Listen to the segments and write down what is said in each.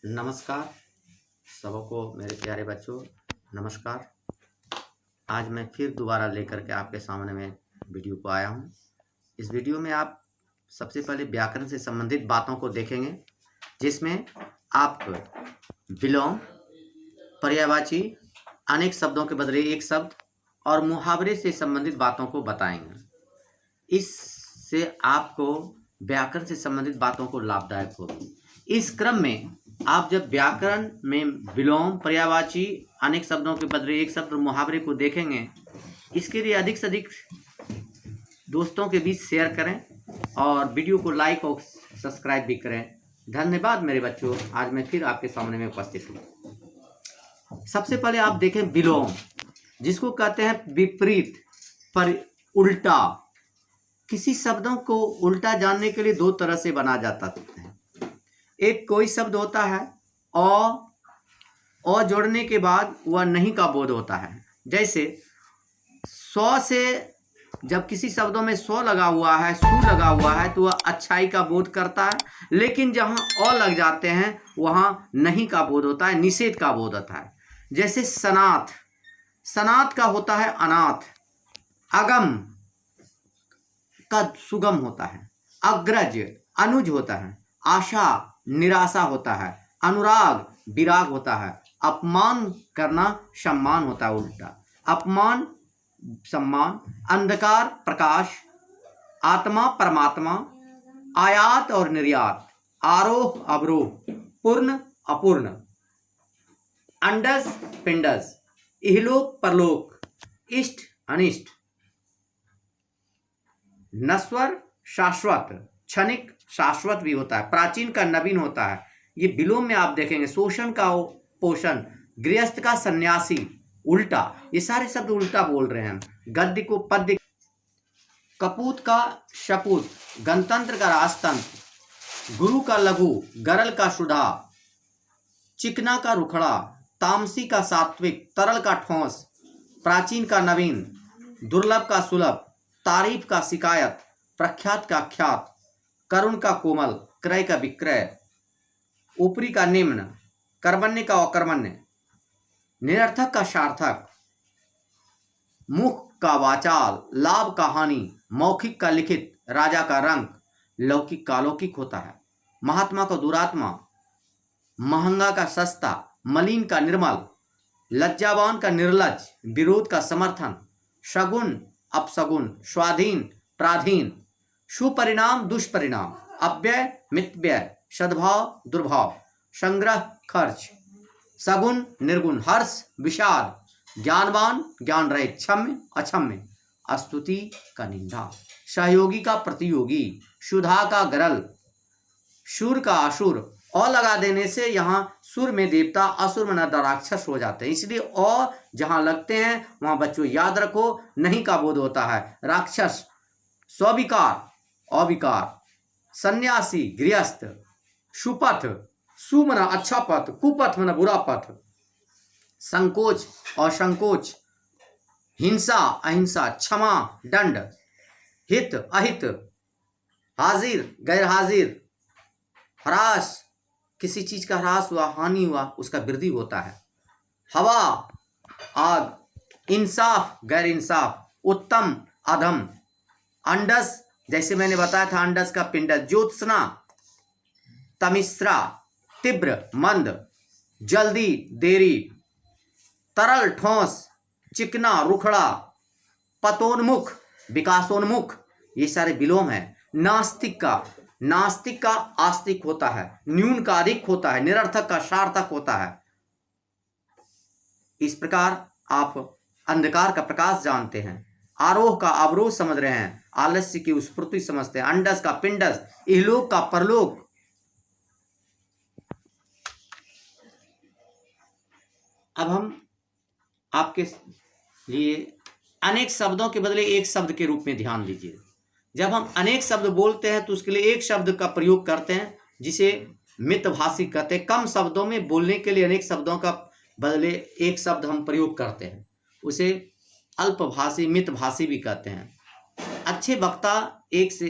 नमस्कार सबको मेरे प्यारे बच्चों। नमस्कार। आज मैं फिर दोबारा लेकर के आपके सामने में वीडियो को आया हूँ। इस वीडियो में आप सबसे पहले व्याकरण से संबंधित बातों को देखेंगे, जिसमें आप विलोम, पर्यायवाची, अनेक शब्दों के बदले एक शब्द और मुहावरे से संबंधित बातों को बताएंगे। इससे आपको व्याकरण से संबंधित बातों को लाभदायक होगी। इस क्रम में आप जब व्याकरण में विलोम, पर्यायवाची, अनेक शब्दों के बदले एक शब्द, मुहावरे को देखेंगे, इसके लिए अधिक से अधिक दोस्तों के बीच शेयर करें और वीडियो को लाइक और सब्सक्राइब भी करें। धन्यवाद मेरे बच्चों। आज मैं फिर आपके सामने में उपस्थित हूँ। सबसे पहले आप देखें विलोम, जिसको कहते हैं विपरीत, पर उल्टा। किसी शब्दों को उल्टा जानने के लिए दो तरह से बना जाता है। एक कोई शब्द होता है और जोड़ने के बाद वह नहीं का बोध होता है। जैसे सौ से जब किसी शब्दों में सौ लगा हुआ है, सू लगा हुआ है, तो वह अच्छाई का बोध करता है। लेकिन जहां अ लग जाते हैं वहां नहीं का बोध होता है, निषेध का बोध होता है। जैसे सनाथ, सनाथ का होता है अनाथ। अगम का सुगम होता है। अग्रज अनुज होता है। आशा निराशा होता है। अनुराग विराग होता है। अपमान करना सम्मान होता है, उल्टा। अपमान सम्मान। अंधकार प्रकाश। आत्मा परमात्मा। आयात और निर्यात। आरोह अवरोह। पूर्ण अपूर्ण। अंडस पिंडस। इहलोक परलोक। इष्ट अनिष्ट। नश्वर शाश्वत। क्षणिक शाश्वत भी होता है। प्राचीन का नवीन होता है। ये विलोम में आप देखेंगे। शोषण का पोषण। गृहस्थ का सन्यासी, उल्टा। ये सारे शब्द उल्टा बोल रहे हैं। गद्य को पद्य। कपूत का शपूत। गणतंत्र का राजतंत्र। गुरु का लघु। गरल का सुधा। चिकना का रुखड़ा। तामसी का सात्विक। तरल का ठोस। प्राचीन का नवीन। दुर्लभ का सुलभ। तारीफ का शिकायत। प्रख्यात का ख्यात। करुण का कोमल। क्रय का विक्रय। ऊपरी का निम्न। कर्मण्य का अकर्मण्य। निरर्थक का सार्थक। मुख का वाचाल। लाभ का हानि। मौखिक का लिखित। राजा का रंग। लौकिक का अलौकिक होता है। महात्मा का दुरात्मा। महंगा का सस्ता। मलिन का निर्मल। लज्जावान का निर्लज। विरोध का समर्थन। शगुन अपशगुन। स्वाधीन पराधीन। सुपरिणाम दुष्परिणाम। अव्यय मितव्यय। सद्भाव दुर्भाव। संग्रह खर्च। सगुण निर्गुण। हर्ष विषाद। ज्ञानवान ज्ञान रहित। क्षम्य अक्षम्य। स्तुति का निंदा। सहयोगी का प्रतियोगी। सुधा का गरल। शूर का असुर। अ लगा देने से यहाँ सुर में देवता, असुर में नर राक्षस हो जाते हैं। इसलिए अ जहाँ लगते हैं वहाँ बच्चों याद रखो, नहीं का बोध होता है। राक्षस स्विकार अविकार। सन्यासी गृहस्थ। सुपथ, सु मना अच्छा पथ, कुपथ मना बुरा पथ। संकोच और संकोच। हिंसा अहिंसा। क्षमा दंड। हित अहित। हाजिर गैर हाजिर। ह्रास, किसी चीज का ह्रास हुआ, हानि हुआ, उसका वृद्धि होता है। हवा आग। इंसाफ गैर इंसाफ। उत्तम अधम। अंडस, जैसे मैंने बताया था, अंडस का पिंडस। ज्योत्सना तमिश्रा। तीव्र मंद। जल्दी देरी। तरल ठोस। चिकना रुखड़ा। पतोन्मुख विकासोन्मुख। ये सारे विलोम है। नास्तिक का आस्तिक होता है। न्यून का अधिक होता है। निरर्थक का सार्थक होता है। इस प्रकार आप अंधकार का प्रकाश जानते हैं। आरोह का अवरोह समझ रहे हैं। आलस्य की स्फूर्ति समझते हैं। अंडस का पिंडस। इहलोक का परलोक। अब हम आपके लिए अनेक शब्दों के बदले एक शब्द के रूप में ध्यान दीजिए। जब हम अनेक शब्द बोलते हैं तो उसके लिए एक शब्द का प्रयोग करते हैं, जिसे मितभाषी कहते हैं। कम शब्दों में बोलने के लिए अनेक शब्दों का बदले एक शब्द हम प्रयोग करते हैं, उसे अल्पभाषी मितभाषी भी कहते हैं। अच्छे वक्ता एक से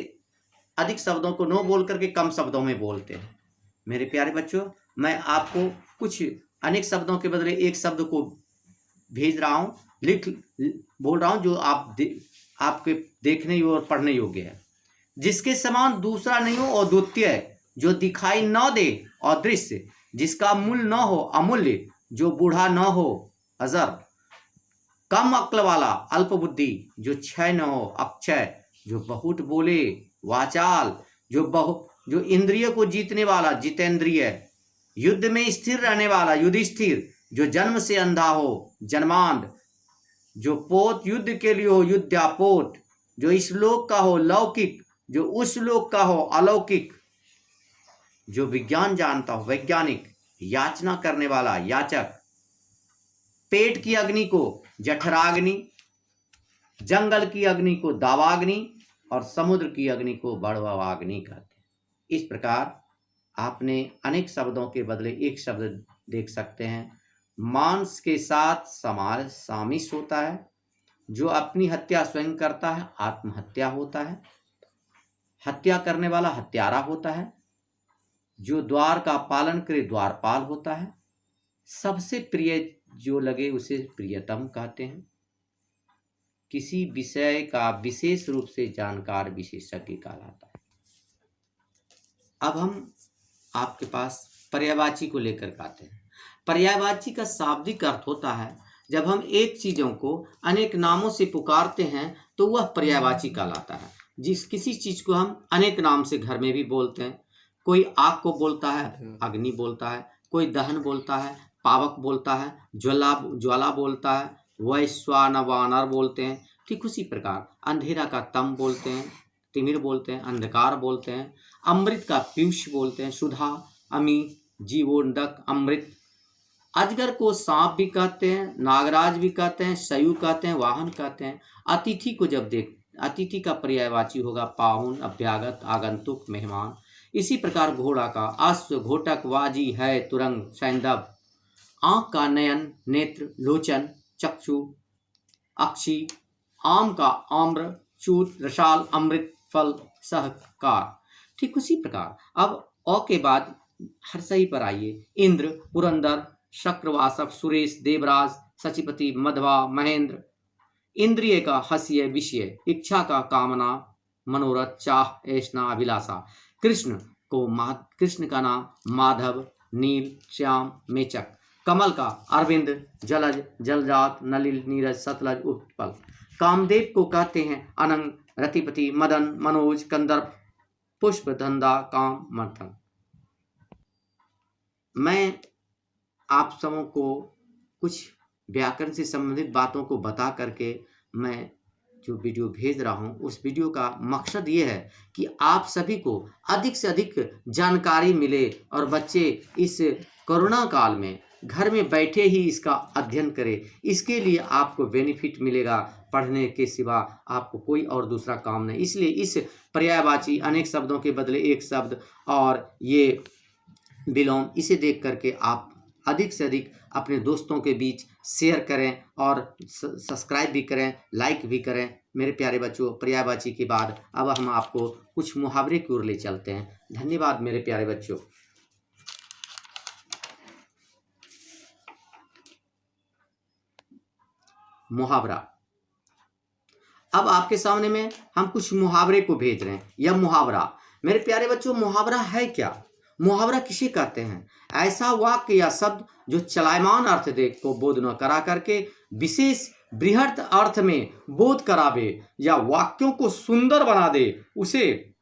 अधिक शब्दों को न बोल करके कम शब्दों में बोलते हैं। मेरे प्यारे बच्चों, मैं आपको कुछ अनेक शब्दों के बदले एक शब्द को भेज रहा हूँ, बोल रहा हूँ जो आपके देखने योग्य और पढ़ने योग्य है। जिसके समान दूसरा नहीं हो और द्वितीय, जो दिखाई न दे अदृश्य, जिसका मूल न हो अमूल्य, जो बूढ़ा न हो अजर, कम अक्ल वाला अल्प बुद्धि, जो क्षय न हो अक्षय, जो बहुत बोले वाचाल, जो इंद्रिय को जीतने वाला जितेंद्रिय, युद्ध में स्थिर रहने वाला युधिष्ठिर, जो जन्म से अंधा हो जन्मांध, जो पोत युद्ध के लिए हो युद्धापोत, जो इस लोक का हो लौकिक, जो उस लोक का हो अलौकिक, जो विज्ञान जानता हो वैज्ञानिक, याचना करने वाला याचक, पेट की अग्नि को जठराग्नि, जंगल की अग्नि को दावाग्नि और समुद्र की अग्नि को बड़वाग्नि कहते हैं। इस प्रकार आपने अनेक शब्दों के बदले एक शब्द देख सकते हैं। मांस के साथ सामिश होता है, जो अपनी हत्या स्वयं करता है आत्महत्या होता है, हत्या करने वाला हत्यारा होता है, जो द्वार का पालन करे द्वारपाल होता है, सबसे प्रिय जो लगे उसे प्रियतम कहते हैं, किसी विषय का विशेष रूप से जानकार विशेषज्ञ कहलाता है। अब हम आपके पास पर्यायवाची को लेकर आते हैं। पर्यायवाची का शाब्दिक अर्थ होता है जब हम एक चीजों को अनेक नामों से पुकारते हैं तो वह पर्यायवाची कहलाता है। किसी चीज को हम अनेक नाम से घर में भी बोलते हैं। कोई आग को बोलता है अग्नि बोलता है, कोई दहन बोलता है पावक बोलता है, ज्वाला बोलता है, वैश्वानवानर बोलते हैं। ठीक उसी प्रकार अंधेरा का तम बोलते हैं, तिमिर बोलते हैं, अंधकार बोलते हैं, अमृत का पीयूष बोलते हैं, सुधा, अमी, जीवोंदक, अमृत। अजगर को सांप भी कहते हैं, नागराज भी कहते हैं, सयु कहते हैं, वाहन कहते हैं। अतिथि को अतिथि का पर्यायवाची होगा पाहुन, अभ्यागत, आगंतुक, मेहमान। इसी प्रकार घोड़ा का अश्व, घोटक, वाजी, है, तुरंग, सैंदव। आंख का नयन, नेत्र, लोचन, चक्षु, अक्षी। आम का आम्र, चूत, रसाल, अमृत, फल, सहकार। ठीक उसी प्रकार अब अ के बाद हर्षई पर आइए। इंद्र, पुरंदर, शक्रवासक, सुरेश, देवराज, सचिपति, मध्वा, महेंद्र। इंद्रिय का हस्य, विषय। इच्छा का कामना, मनोरथ, चाह, ऐष्णा, अभिलाषा। कृष्ण का नाम माधव, नील, श्याम, मेचक। कमल का अरविंद, जलज, जलजात, नलिल, नीरज, सतलज, उत्पल। कामदेव को कहते हैं अनंग, रतिपति, मदन, मनोज, कंदर्प, पुष्प, धंधा, काम, मंथन। मैं आप सबों को कुछ व्याकरण से संबंधित बातों को बता करके मैं जो वीडियो भेज रहा हूँ उस वीडियो का मकसद ये है कि आप सभी को अधिक से अधिक जानकारी मिले और बच्चे इस कोरोना काल में घर में बैठे ही इसका अध्ययन करें। इसके लिए आपको बेनिफिट मिलेगा, पढ़ने के सिवा आपको कोई और दूसरा काम नहीं। इसलिए इस पर्यायवाची अनेक शब्दों के बदले एक शब्द और ये विलोम, इसे देख करके आप अधिक से अधिक अपने दोस्तों के बीच शेयर करें और सब्सक्राइब भी करें, लाइक भी करें। मेरे प्यारे बच्चों, पर्यायवाची के बाद अब हम आपको कुछ मुहावरे की ओर ले चलते हैं। धन्यवाद मेरे प्यारे बच्चों। मुहावरा। अब आपके सामने में हम कुछ मुहावरे को भेज रहे हैं। यह मुहावरा मेरे प्यारे बच्चों, मुहावरा है क्या? मुहावरा किसे कहते हैं? ऐसा वाक्य या शब्द जो चलायमान अर्थ को बोध न करा करके विशेष बृहत अर्थ में बोध करावे या वाक्यों को सुंदर बना दे, उसे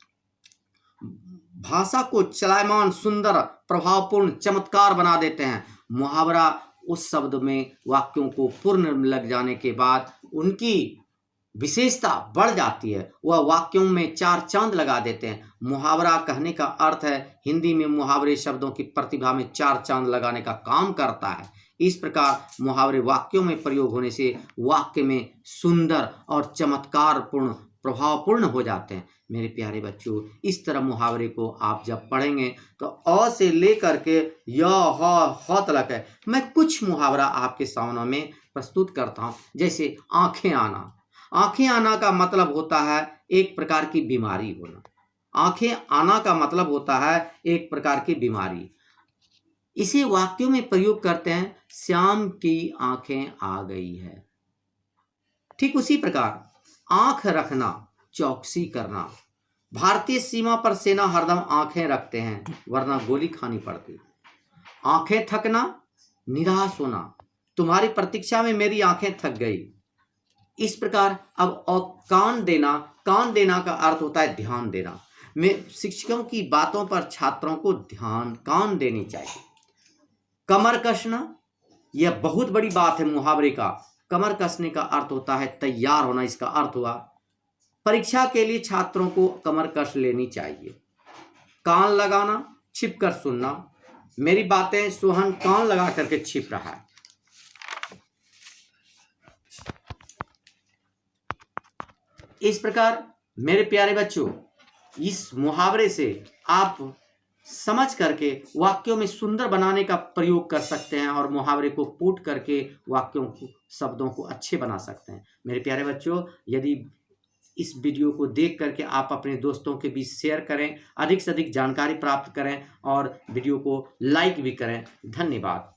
भाषा को चलायमान, सुंदर, प्रभावपूर्ण, चमत्कार बना देते हैं। मुहावरा उस शब्द में वाक्यों को पूर्ण लग जाने के बाद उनकी विशेषता बढ़ जाती है, वह वाक्यों में चार चांद लगा देते हैं। मुहावरा कहने का अर्थ है, हिंदी में मुहावरे शब्दों की प्रतिभा में चार चांद लगाने का काम करता है। इस प्रकार मुहावरे वाक्यों में प्रयोग होने से वाक्य में सुंदर और चमत्कारपूर्ण, प्रभावपूर्ण हो जाते हैं। मेरे प्यारे बच्चों, इस तरह मुहावरे को आप जब पढ़ेंगे तो अ से लेकर के य, ह तक है। मैं कुछ मुहावरा आपके सामने में प्रस्तुत करता हूँ। जैसे आंखें आना। आंखें आना का मतलब होता है एक प्रकार की बीमारी होना। आंखें आना का मतलब होता है एक प्रकार की बीमारी। इसे वाक्यों में प्रयोग करते हैं, श्याम की आंखें आ गई है। ठीक उसी प्रकार आंख रखना, चौकसी करना। भारतीय सीमा पर सेना हरदम आंखें रखते हैं, वरना गोली खानी पड़ती। आंखें थकना, निराश होना, तुम्हारी प्रतीक्षा में मेरी आंखें थक गई। इस प्रकार अब और कान देना का अर्थ होता है ध्यान देना। मैं शिक्षकों की बातों पर छात्रों को कान देनी चाहिए। कमर कसना, यह बहुत बड़ी बात है मुहावरे का। कमर कसने का अर्थ होता है तैयार होना। इसका अर्थ हुआ परीक्षा के लिए छात्रों को कमर कस लेनी चाहिए। कान लगाना, छिप कर सुनना। मेरी बातें सोहन कान लगा करके छिप रहा है। इस प्रकार मेरे प्यारे बच्चों, इस मुहावरे से आप समझ करके वाक्यों में सुंदर बनाने का प्रयोग कर सकते हैं और मुहावरे को पुट करके वाक्यों को, शब्दों को अच्छे बना सकते हैं। मेरे प्यारे बच्चों, यदि इस वीडियो को देख करके आप अपने दोस्तों के बीच शेयर करें, अधिक से अधिक जानकारी प्राप्त करें और वीडियो को लाइक भी करें। धन्यवाद।